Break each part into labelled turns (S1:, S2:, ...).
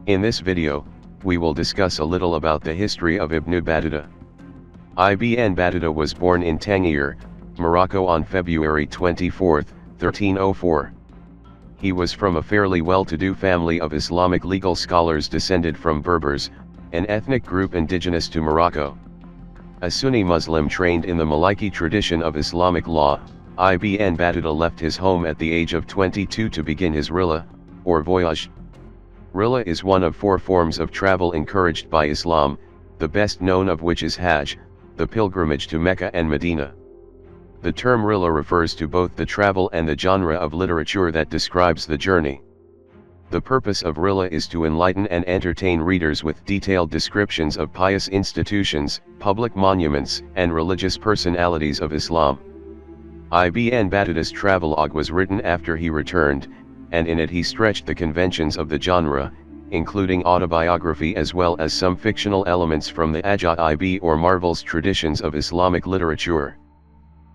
S1: In this video, we will discuss a little about the history of Ibn Battuta. Ibn Battuta was born in Tangier, Morocco on February 24, 1304. He was from a fairly well-to-do family of Islamic legal scholars descended from Berbers, an ethnic group indigenous to Morocco. A Sunni Muslim trained in the Maliki tradition of Islamic law, Ibn Battuta left his home at the age of 22 to begin his rihla, or voyage. Rihla is one of 4 forms of travel encouraged by Islam, the best known of which is Hajj, the pilgrimage to Mecca and Medina. The term rihla refers to both the travel and the genre of literature that describes the journey. The purpose of rihla is to enlighten and entertain readers with detailed descriptions of pious institutions, public monuments, and religious personalities of Islam. Ibn Battuta's travelogue was written after he returned, and in it he stretched the conventions of the genre, including autobiography as well as some fictional elements from the Ajaib or marvels traditions of Islamic literature.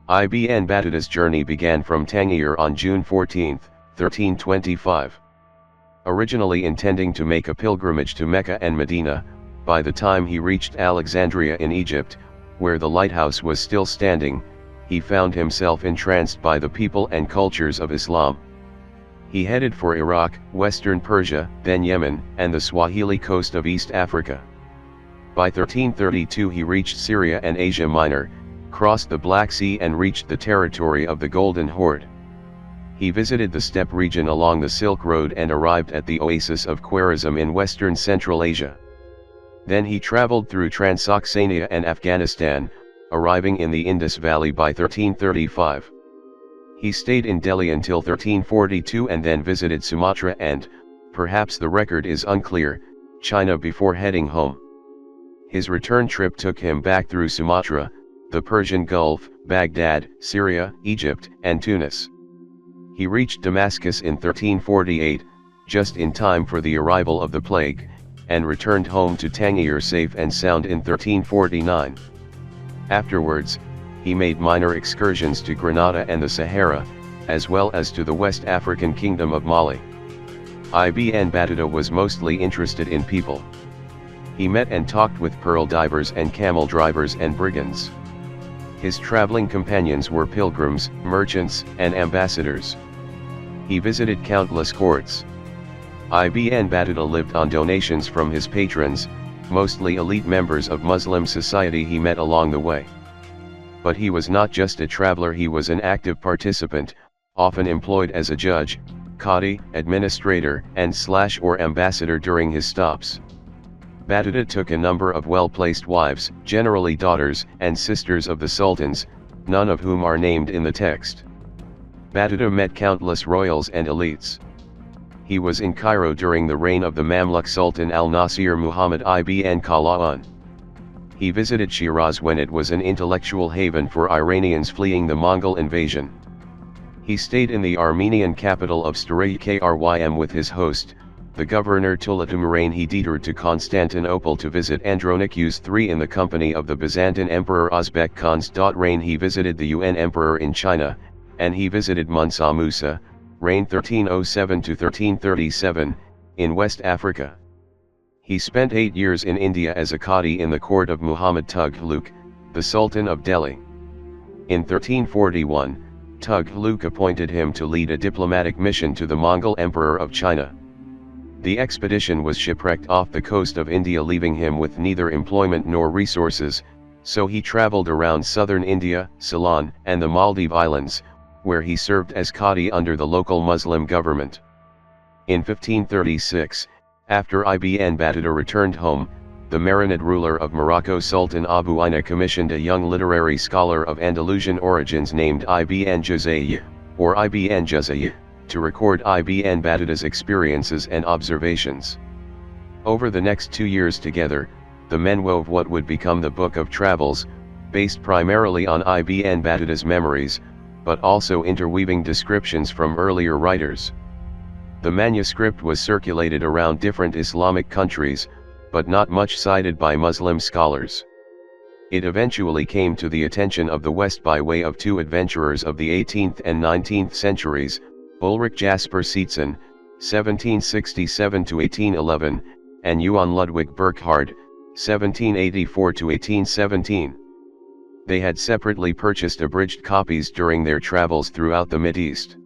S1: Ibn Battuta's journey began from Tangier on June 14, 1325. Originally intending to make a pilgrimage to Mecca and Medina, by the time he reached Alexandria in Egypt, where the lighthouse was still standing, he found himself entranced by the people and cultures of Islam. He headed for Iraq, western Persia, then Yemen, and the Swahili coast of East Africa. By 1332 he reached Syria and Asia Minor, crossed the Black Sea and reached the territory of the Golden Horde. He visited the steppe region along the Silk Road and arrived at the oasis of Khwarezm in western Central Asia. Then he traveled through Transoxania and Afghanistan, arriving in the Indus Valley by 1335. He stayed in Delhi until 1342 and then visited Sumatra and, perhaps the record is unclear, China before heading home. His return trip took him back through Sumatra, the Persian Gulf, Baghdad, Syria, Egypt, and Tunis. He reached Damascus in 1348, just in time for the arrival of the plague, and returned home to Tangier safe and sound in 1349. Afterwards, he made minor excursions to Granada and the Sahara, as well as to the West African kingdom of Mali. Ibn Battuta was mostly interested in people. He met and talked with pearl divers and camel drivers and brigands. His traveling companions were pilgrims, merchants, and ambassadors. He visited countless courts. Ibn Battuta lived on donations from his patrons, mostly elite members of Muslim society he met along the way. But he was not just a traveler, he was an active participant, often employed as a judge, qadi, administrator, and/or ambassador during his stops. Battuta took a number of well-placed wives, generally daughters and sisters of the sultans, none of whom are named in the text. Battuta met countless royals and elites. He was in Cairo during the reign of the Mamluk Sultan al-Nasir Muhammad ibn Qala'an. He visited Shiraz when it was an intellectual haven for Iranians fleeing the Mongol invasion. He stayed in the Armenian capital of Stary-Krym with his host, the governor Tulatumurain. He detoured to Constantinople to visit Andronicus III in the company of the Byzantine Emperor Uzbek Khan's reign. He visited the Yuan Emperor in China, and he visited Musa Musa, reigned 1307 to 1337, in West Africa. He spent 8 years in India as a qadi in the court of Muhammad Tughlaq, the Sultan of Delhi. In 1341, Tughlaq appointed him to lead a diplomatic mission to the Mongol Emperor of China. The expedition was shipwrecked off the coast of India, leaving him with neither employment nor resources, so he traveled around southern India, Ceylon, and the Maldive Islands, where he served as qadi under the local Muslim government. In 1536, after Ibn Battuta returned home, the Marinid ruler of Morocco Sultan Abu Aina commissioned a young literary scholar of Andalusian origins named Ibn Juzay, or Ibn Juzay, to record Ibn Battuta's experiences and observations. Over the next 2 years together, the men wove what would become the Book of Travels, based primarily on Ibn Battuta's memories, but also interweaving descriptions from earlier writers. The manuscript was circulated around different Islamic countries, but not much cited by Muslim scholars. It eventually came to the attention of the West by way of 2 adventurers of the 18th and 19th centuries, Ulrich Jasper Seetzen, 1767 to 1811, and Johann Ludwig Burckhardt, 1784–1817. They had separately purchased abridged copies during their travels throughout the Mideast.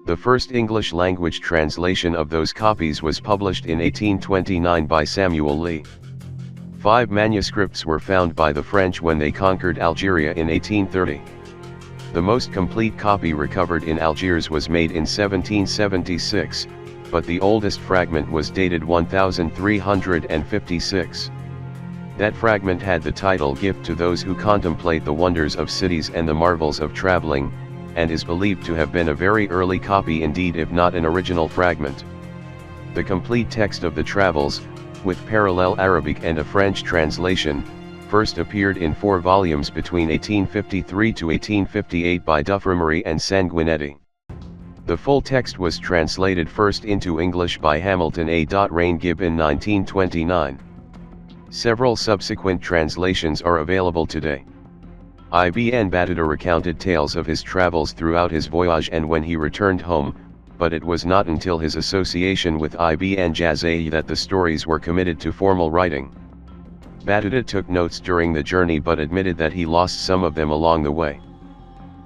S1: The first English-language translation of those copies was published in 1829 by Samuel Lee. 5 manuscripts were found by the French when they conquered Algeria in 1830. The most complete copy recovered in Algiers was made in 1776, but the oldest fragment was dated 1356. That fragment had the title "Gift to Those Who Contemplate the Wonders of Cities and the Marvels of Traveling," and is believed to have been a very early copy indeed, if not an original fragment. The complete text of the Travels, with parallel Arabic and a French translation, first appeared in 4 volumes between 1853 to 1858 by Duffremery and Sanguinetti. The full text was translated first into English by Hamilton A. Rain-Gibb in 1929. Several subsequent translations are available today. Ibn Battuta recounted tales of his travels throughout his voyage and when he returned home, but it was not until his association with Ibn Jazayy that the stories were committed to formal writing. Battuta took notes during the journey but admitted that he lost some of them along the way.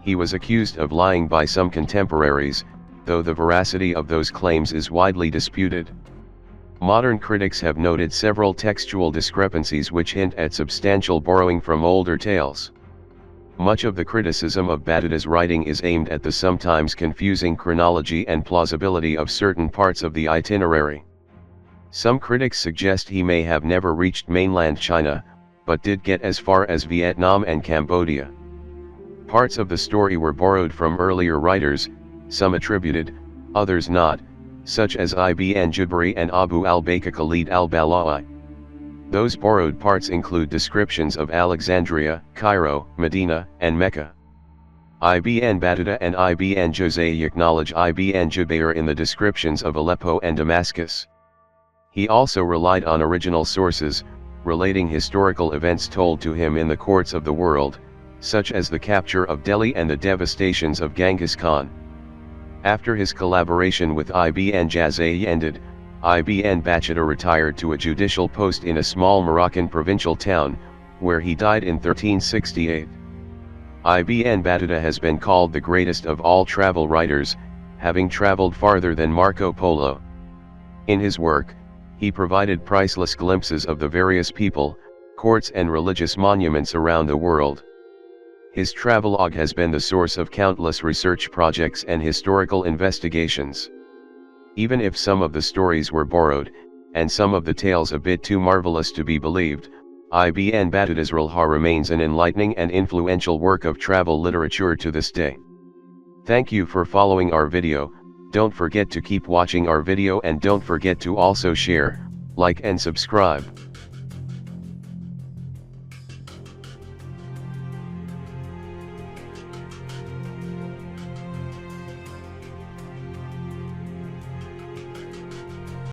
S1: He was accused of lying by some contemporaries, though the veracity of those claims is widely disputed. Modern critics have noted several textual discrepancies which hint at substantial borrowing from older tales. Much of the criticism of Battuta's writing is aimed at the sometimes confusing chronology and plausibility of certain parts of the itinerary. Some critics suggest he may have never reached mainland China, but did get as far as Vietnam and Cambodia. Parts of the story were borrowed from earlier writers, some attributed, others not, such as Ibn Jubri and Abu al-Bayka Khalid al-Bala'i. Those borrowed parts include descriptions of Alexandria, Cairo, Medina, and Mecca. Ibn Battuta and Ibn Jazayy acknowledge Ibn Jubayr in the descriptions of Aleppo and Damascus. He also relied on original sources, relating historical events told to him in the courts of the world, such as the capture of Delhi and the devastations of Genghis Khan. After his collaboration with Ibn Jazayy ended, Ibn Battuta retired to a judicial post in a small Moroccan provincial town, where he died in 1368. Ibn Battuta has been called the greatest of all travel writers, having traveled farther than Marco Polo. In his work, he provided priceless glimpses of the various people, courts and religious monuments around the world. His travelogue has been the source of countless research projects and historical investigations. Even if some of the stories were borrowed, and some of the tales a bit too marvelous to be believed, Ibn Battuta's LUAR remains an enlightening and influential work of travel literature to this day. Thank you for following our video. Don't forget to keep watching our video and don't forget to also share, like and subscribe.